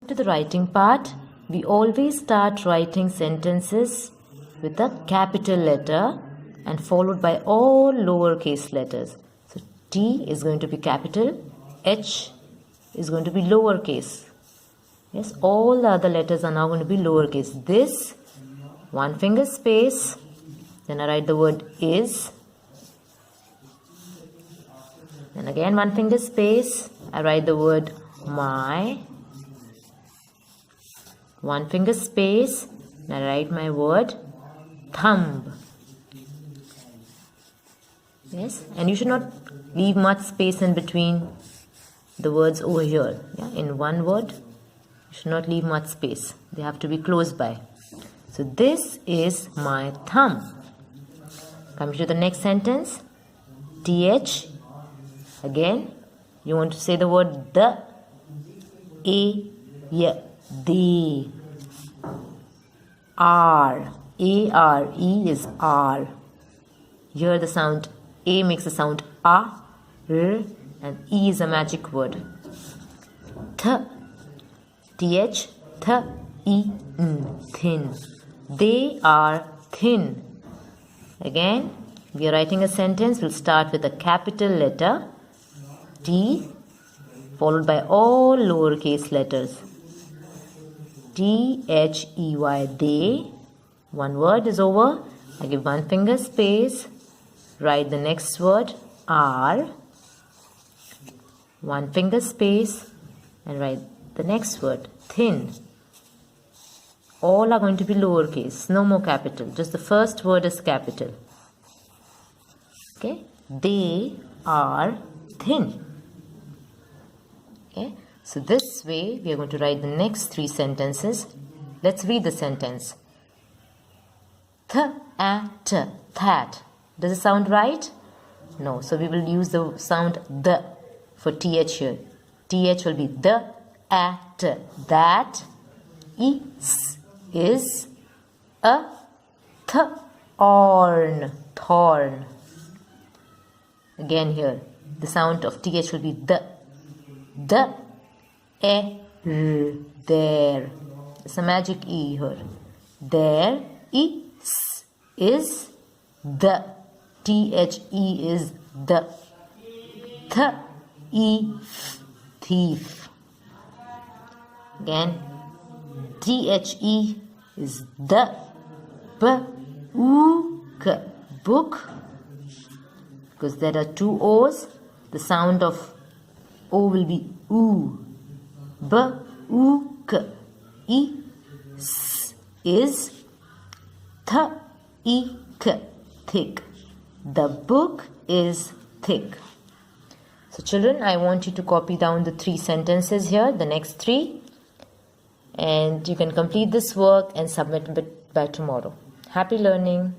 to the writing part. We always start writing sentences with a capital letter and followed by all lowercase letters. So T is going to be capital, H is going to be lowercase. Yes, all the other letters are now going to be lowercase. This, one finger space, then I write the word is. Then again one finger space, I write the word my. One finger space, and I write my word thumb. Yes, and you should not leave much space in between the words over here. Yeah, in one word, you should not leave much space. They have to be close by. So this is my thumb. Coming to the next sentence, TH. Again, you want to say the word the, the, R, A-R-E is R. Here the sound A makes the sound A, R, and E is a magic word. Th, TH, th, E, N, thin. They are thin. Again, we are writing a sentence. We'll start with a capital letter, T, followed by all lowercase letters. T-H-E-Y, they. One word is over. I give one finger space. Write the next word, R. One finger space. And write the next word, thin. All are going to be lowercase. No more capital. Just the first word is capital. Okay. They are thin. Okay. So this way we are going to write the next three sentences. Let's read the sentence. Th-at, that. Does it sound right? No. So we will use the sound the for th here. Th will be the, at, that. Is a thorn. Thorn. Again here, the sound of th will be the, there. It's a magic E here. There is the. T-H-E is the. Thief. Again, T-H-E is the. Book. Because there are two O's, the sound of O will be oo. Book. Is thick. The book is thick. So children, I want you to copy down the three sentences here, the next three. And you can complete this work and submit it by tomorrow. Happy learning.